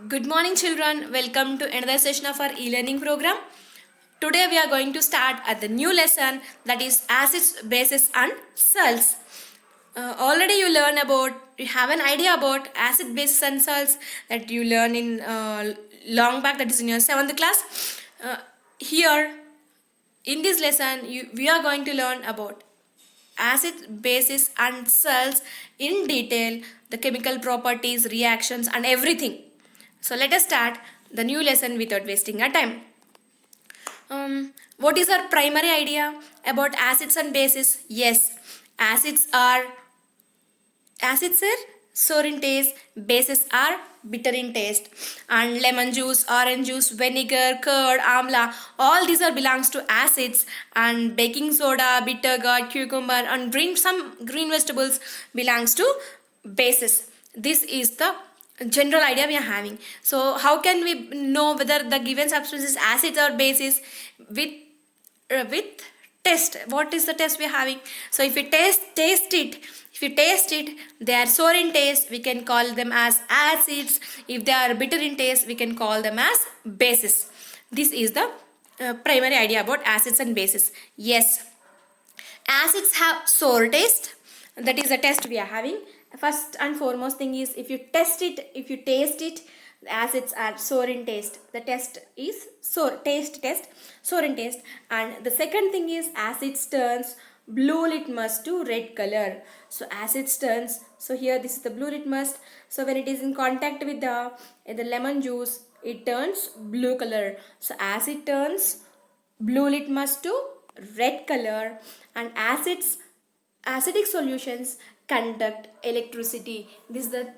Good morning, children. Welcome to another session of our e-learning program. Today we are going to start at the new lesson, that is acids, bases and salts. Already you have an idea about acid, bases and salts that you learn in long back, that is in your 7th class. Here in this lesson we are going to learn about acids, bases and salts in detail, the chemical properties, reactions and everything. So let us start the new lesson without wasting our time. What is our primary idea about acids and bases? Yes, acids are sour in taste, bases are bitter in taste, and lemon juice, orange juice, vinegar, curd, amla, all these are belongs to acids, and baking soda, bitter gourd, cucumber and some green vegetables belongs to bases. This is the general idea we are having. So how can we know whether the given substance is acids or bases? With test. What is the test we are having? So if you taste it, they are sour in taste, we can call them as acids. If they are bitter in taste, we can call them as bases. This is the primary idea about acids and bases. Yes, acids have sour taste. That is the test we are having. First and foremost thing is, if you taste it, the acids are sour in taste. The test is taste test, sour in taste. And the second thing is, acids turns blue litmus to red color. So acids turns, so here this is the blue litmus. So when it is in contact with the lemon juice, it turns blue color. So acid turns blue litmus to red color, and acidic solutions conduct electricity. This is the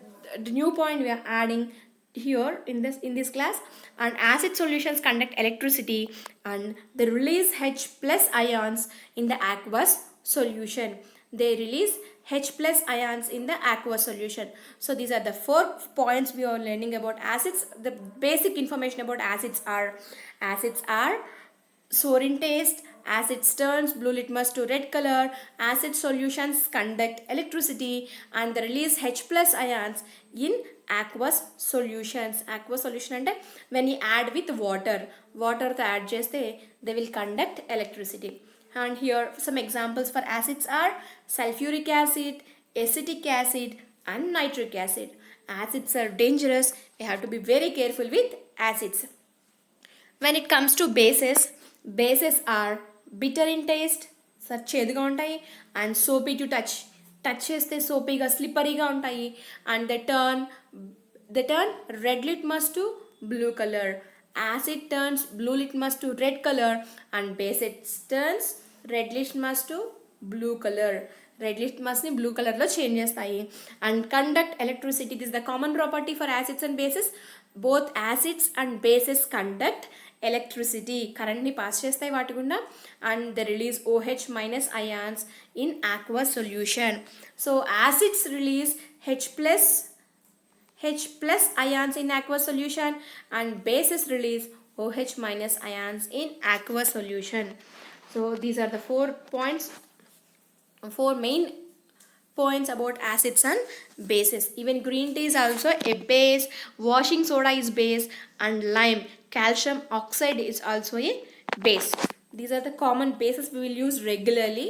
new point we are adding here in this class. And acid solutions conduct electricity and they release H plus ions in the aqueous solution. They release H plus ions in the aqueous solution. So these are the 4 points we are learning about acids. The basic information about acids are sour in taste, acids turns blue litmus to red color, acid solutions conduct electricity and they release H plus ions in aqueous solutions. Aqueous solution అంటే when you add with water తో add చేస్తే they will conduct electricity. And here some examples for acids are sulfuric acid, acetic acid and nitric acid. Acids are dangerous. You have to be very careful with acids. When it comes to bases are bitter in taste, చేదుగా ఉంటాయి, and soapy to touch చేస్తే సోపీగా స్లిప్పరీగా ఉంటాయి, and they turn red litmus to blue color. Acid turns blue litmus to red color and bases turns red litmus to blue color. Red లిట్మస్ని blue కలర్లో change చేస్తాయి and conduct electricity. It is the common property for acids and bases. Both acids and bases conduct electricity, కరెంట్ని pass చేస్తాయి వాటి గుండా. And the release OH minus ions in aqueous solution. So acids release H plus ions in aqueous solution and bases release OH minus ions in aqueous solution. So these are the 4 main points about acids and bases. Even green tea is also a base, washing soda is base, and lime, calcium oxide is also a base. These are the common bases we will use regularly.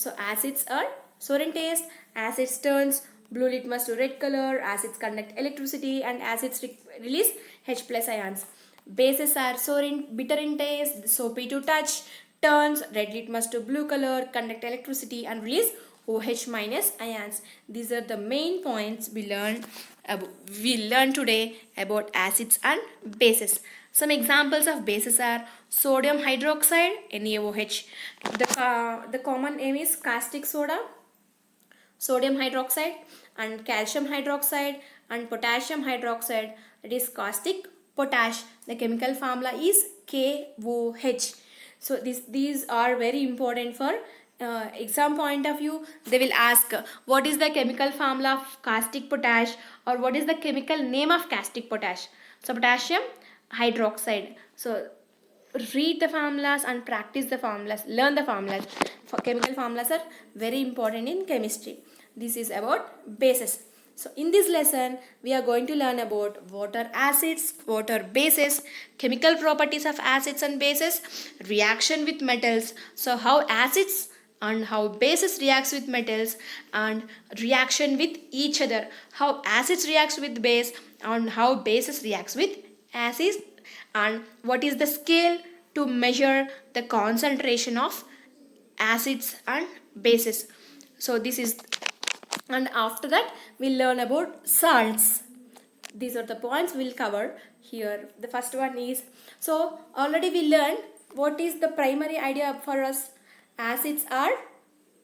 So acids are sour in taste, acids turns blue litmus to red color, acids conduct electricity and acids release H plus ions. Bases are bitter in taste, soapy to touch, turns red litmus to blue color, conduct electricity and release OH minus ions. These are the main points we learned today about acids and bases. Some examples of bases are sodium hydroxide, NaOH. The common name is caustic soda, sodium hydroxide, and calcium hydroxide and potassium hydroxide, that is caustic potash. The chemical formula is KOH. So these are very important for exam point of view. They will ask what is the chemical formula of caustic potash or what is the chemical name of caustic potash. So potassium hydroxide. So read the formulas and practice the formulas, learn the formulas. For chemical formulas are very important in chemistry. This is about bases. So in this lesson, we are going to learn about what are acids, what are bases, chemical properties of acids and bases, reaction with metals. So how acids and how bases reacts with metals and reaction with each other. How acids reacts with base and how bases reacts with acids, and what is the scale to measure the concentration of acids and bases. So this is, and after that we'll learn about salts. These are the points we'll cover here. The first one is, so already we learned what is the primary idea for us. Acids are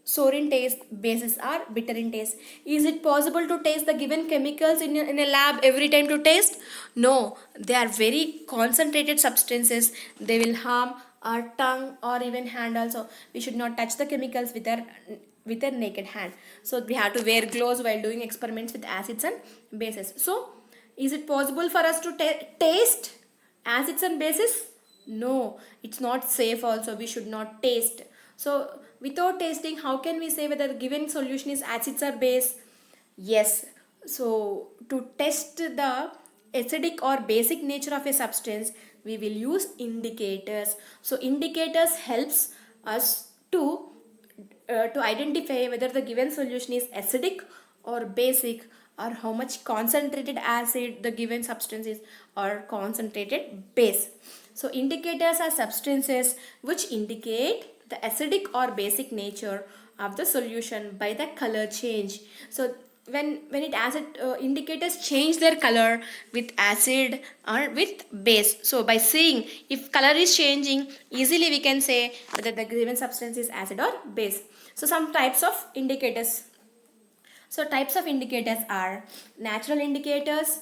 sour in taste, bases are bitter in taste. Is it possible to taste the given chemicals in a lab every time to taste? No, they are very concentrated substances. They will harm our tongue or even hand also. We should not touch the chemicals with a naked hand. So we have to wear gloves while doing experiments with acids and bases. So is it possible for us to taste acids and bases? No, it's not safe also. We should not taste. So without tasting, how can we say whether the given solution is acids or base? Yes. So to test the acidic or basic nature of a substance, we will use indicators. So indicators helps us to identify whether the given solution is acidic or basic, or how much concentrated acid the given substance is, or concentrated base. So indicators are substances which indicate the acidic or basic nature of the solution by the color change. So when it acid, indicators change their color with acid or with base. So by seeing if color is changing, easily we can say whether the given substance is acid or base. So some types of indicators. So types of indicators are natural indicators,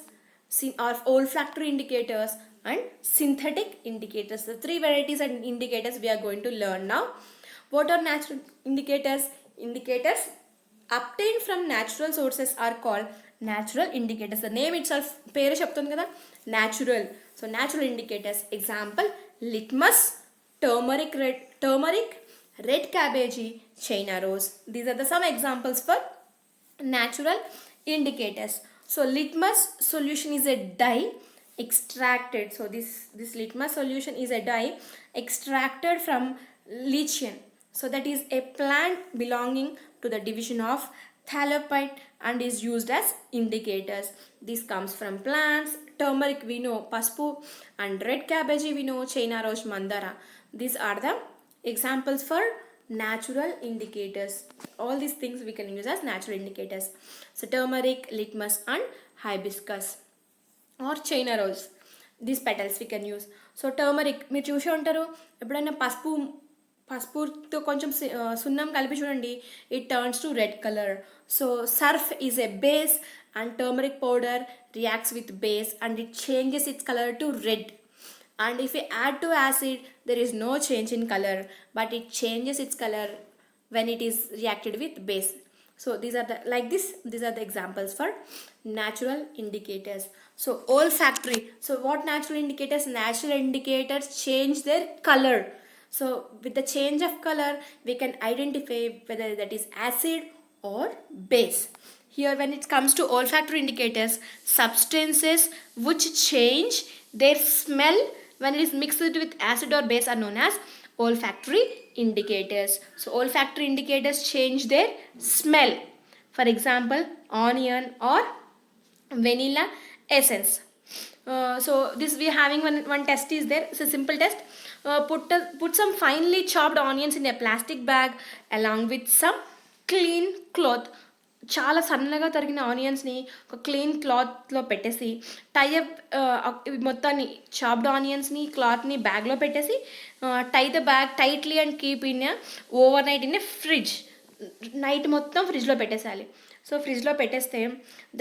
or olfactory indicators, and synthetic indicators. The three varieties of indicators we are going to learn now. What are natural indicators? Indicators obtained from natural sources are called natural indicators. The name itself పేరు చెప్తుంది కదా, natural. So natural indicators, example litmus, turmeric, red cabbage, China rose. These are the some examples for natural indicators. So litmus solution is a dye extracted. So this litmus solution is a dye extracted from lichen. So that is a plant belonging to the division of Thalopite and is used as indicators. This comes from plants. Turmeric we know paspu, and red cabbage we know China rose mandara. These are the examples for natural indicators. All these things we can use as natural indicators. So turmeric, litmus, and hibiscus or China rose, these petals we can use. So turmeric మీరు చూసే ఉంటారు ఎప్పుడైనా పసుపుతో కొంచెం సున్నం కలిపి చూడండి, it turns to red colour. So Surf is a base and turmeric powder reacts with base and it changes it's colour to red. And if we add to acid, there is no change in color, but it changes its color when it is reacted with base. So these are the, like this, these are the examples for natural indicators. So olfactory. So what natural indicators? Natural indicators change their color. So with the change of color, we can identify whether that is acid or base. Here when it comes to olfactory indicators, substances which change their smell when it is mixed with acid or base are known as olfactory indicators. So olfactory indicators change their smell. For example, onion or vanilla essence. So this we are having one test is there. It's a simple test. Put some finely chopped onions in a plastic bag along with some clean cloth. చాలా సన్నగా తరిగిన ఆనియన్స్ని ఒక clean క్లాత్లో పెట్టేసి మొత్తాన్ని chopped ఆనియన్స్ని క్లాత్ని బ్యాగ్లో పెట్టేసి tie the bag tightly and keep in overnight in fridge. Night మొత్తం ఫ్రిడ్జ్లో పెట్టేసేయాలి. సో ఫ్రిడ్జ్లో పెట్టేస్తే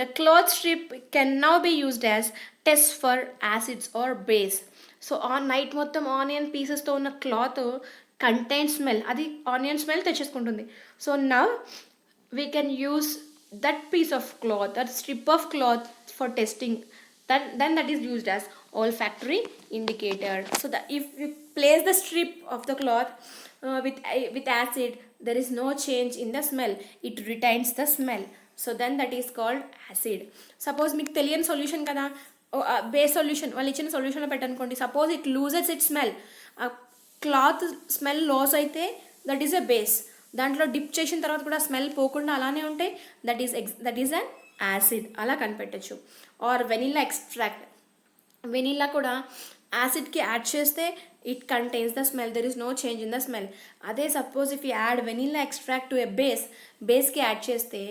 the cloth strip can now be used as test for acids or base. So night మొత్తం ఆనియన్ పీసెస్తో ఉన్న క్లాత్ కంటైన్ స్మెల్, అది onion smell తెచ్చేసుకుంటుంది. So now we can use that piece of cloth, that strip of cloth for testing. Then that is used as olfactory indicator. So that if you place the strip of the cloth with acid, there is no change in the smell. It retains the smell. So then that is called acid. Suppose మీకు తెలియని solution కదా, base solution వాళ్ళు ఇచ్చిన సొల్యూషన్లో పెట్టనుకోండి, suppose it loses it smell, cloth smell loss అయితే that is a base. దాంట్లో dip చేసిన తర్వాత కూడా స్మెల్ పోకుండా అలానే ఉంటే దట్ ఈస్ అన్ యాసిడ్. అలా కనిపెట్టచ్చు. ఆర్ వెనిల్లా ఎక్స్ట్రాక్ట్, వెనిల్లా కూడా యాసిడ్కి యాడ్ చేస్తే it contains the smell, there is no change in the smell. అదే suppose if you add vanilla extract to a బేస్కి యాడ్ చేస్తే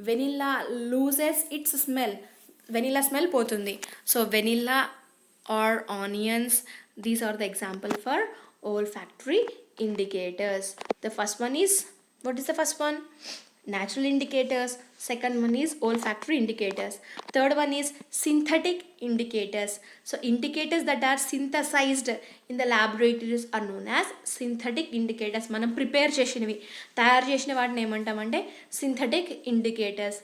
vanilla loses its smell, vanilla smell పోతుంది. So vanilla or onions, these are the example for olfactory indicators. The first one is, what is the first one? Natural indicators. Second one is olfactory indicators. Third one is synthetic indicators. So indicators that are synthesized in the laboratories are known as synthetic indicators. మనం prepare చేసినవి, తయారు చేసిన వాటిని ఏమంటామంటే synthetic indicators.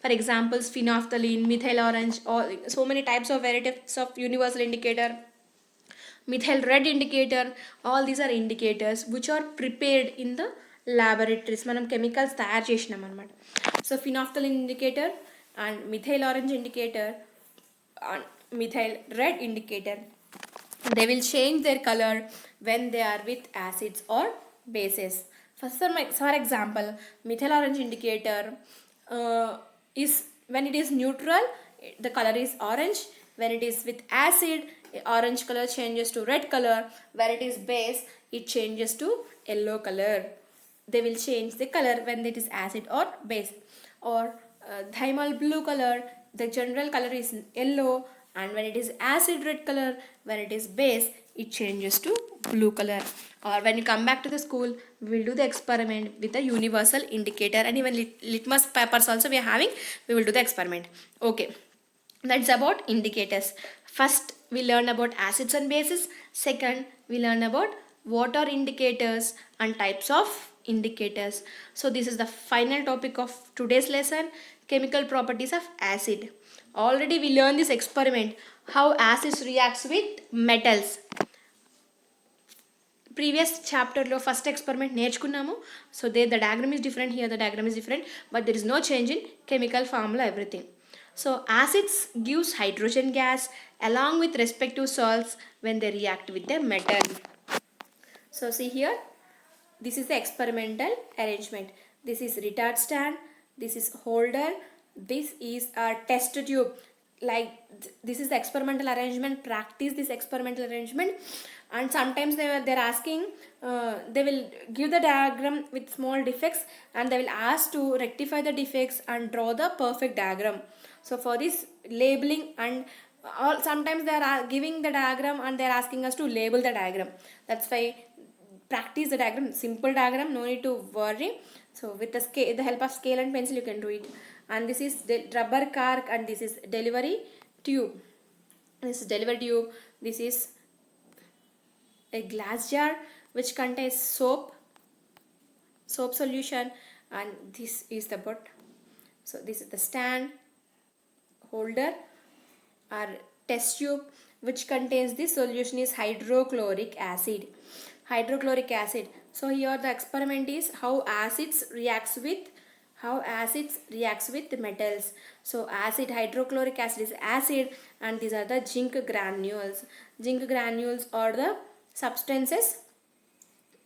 For examples, phenolphthalein, methyl orange, all so many types of varieties of universal indicator, methyl red indicator, all these are indicators which are prepared in the laboratories. మనం chemicals తయారు చేసినాం అనమాట. So phenolphthalein indicator and methyl orange indicator and methyl red indicator, they will change their color when they are with acids or bases. For example, methyl orange indicator is when it is neutral, the color is orange. When it is with acid, orange color changes to red color. When it is base, it changes to yellow color. They will change the color when it is acid or base. Or thymol blue color, the general color is yellow, and when it is acid red color, when it is base, it changes to blue color. Or when you come back to the school, we will do the experiment with the universal indicator, and even litmus papers also we are having, we will do the experiment. Okay, that's about indicators. First we learn about acids and bases. Second we learn about what are indicators and types of indicators. So this is the final topic of today's lesson, chemical properties of acid. Already we learned this experiment, how acids reacts with metals. Previous chapter lo first experiment నేర్చుకున్నాము. So there the diagram is different, here the diagram is different, but there is no change in chemical formula, everything. So acids gives hydrogen gas along with respective salts when they react with the metal. So see here, this is the experimental arrangement. This is retard stand, this is holder, this is a test tube. Like this is the experimental arrangement. Practice this experimental arrangement, and sometimes they're asking, they will give the diagram with small defects and they will ask to rectify the defects and draw the perfect diagram. So for this labeling, and sometimes they are giving the diagram and they are asking us to label the diagram. That's why practice the diagram, simple diagram, no need to worry. So with the help of scale and pencil you can do it. And this is the rubber cork, and this is delivery tube. This is delivery tube. This is a glass jar which contains soap solution, and this is the butt. So this is the stand, holder, or test tube which contains this solution is hydrochloric acid. So here the experiment is how acids reacts with the metals. So acid, hydrochloric acid is acid, and these are the zinc granules. Zinc granules are the substances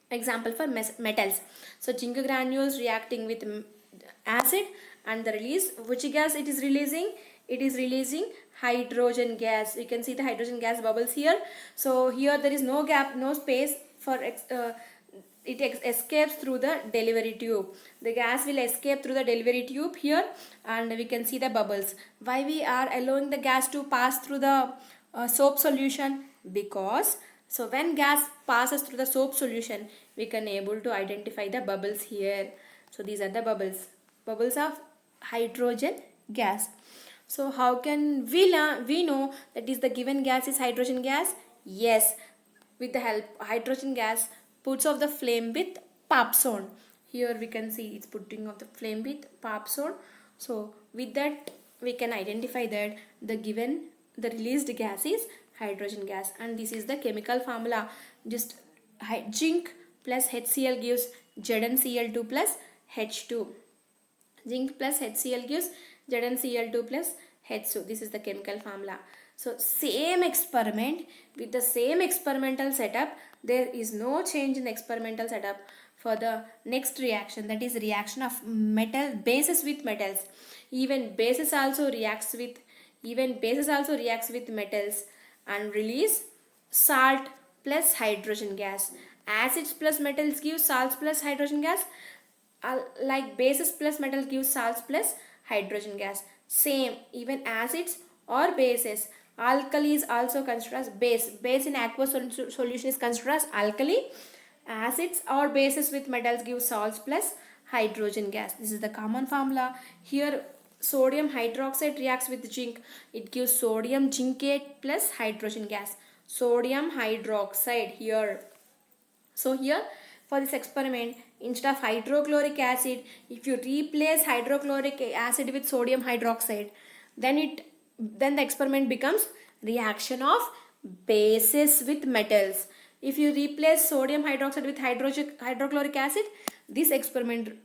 example for metals. So zinc granules reacting with acid, and the release, which gas it is releasing? It is releasing hydrogen gas. You can see the hydrogen gas bubbles here. So here there is no gap, no space for it escapes through the delivery tube. The gas will escape through the delivery tube here, and we can see the bubbles. Why we are allowing the gas to pass through the soap solution? Because so when gas passes through the soap solution, we can able to identify the bubbles here. So these are the bubbles of hydrogen gas. So how can we know that is the given gas is hydrogen gas? Yes, with the help hydrogen gas puts off the flame with papsone. Here we can see it's putting off the flame with papsone. So with that we can identify that the released gas is hydrogen gas, and this is the chemical formula. Just zinc plus HCl gives ZnCl2 plus H2. Zinc plus HCl gives ZnCl2 plus H2. This is the chemical formula. So same experiment with the same experimental setup. There is no change in the experimental setup for the next reaction, that is reaction of bases with metals. Even bases also reacts with metals and release salt plus hydrogen gas. Acids plus metals give salts plus hydrogen gas. Like bases plus metals give salts plus hydrogen gas. Same, even acids or bases. Alkali is also considered as base. Base in aqueous solution is considered as alkali. Acids or bases with metals give salts plus hydrogen gas. This is the common formula. Here sodium hydroxide reacts with zinc. It gives sodium zincate plus hydrogen gas. Sodium hydroxide here. So here for this experiment, instead of hydrochloric acid, if you replace hydrochloric acid with sodium hydroxide, then the experiment becomes reaction of bases with metals. If you replace sodium hydroxide with hydrochloric acid, this experiment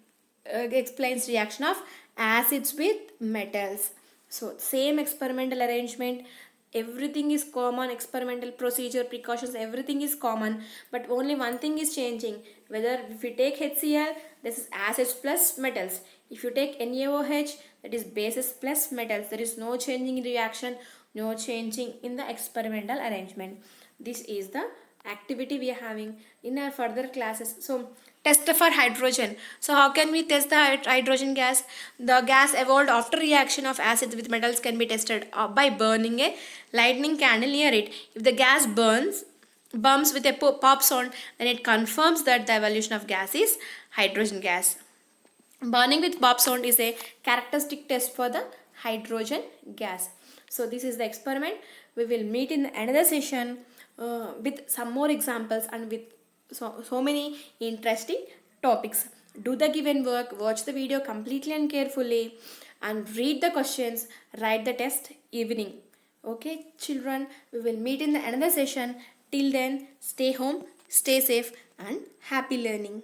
explains reaction of acids with metals. So same experimental arrangement, everything is common, experimental procedure, precautions, everything is common, but only one thing is changing. Whether if you take HCl, this is acids plus metals. If you take NaOH, that is bases plus metals. There is no changing in reaction, no changing in the experimental arrangement. This is the activity we are having in our further classes. So test for hydrogen. So how can we test the hydrogen gas? The gas evolved after reaction of acids with metals can be tested by burning a lightning candle near it. If the gas bumps with a pop sound, then it confirms that the evolution of gas is hydrogen gas. Burning with pop sound is a characteristic test for the hydrogen gas. So this is the experiment. We will meet in another session with some more examples and with so many interesting topics. Do the given work, watch the video completely and carefully, and read the questions, write the test evening. Okay children, we will meet in another session. Till then, stay home, stay safe, and happy learning.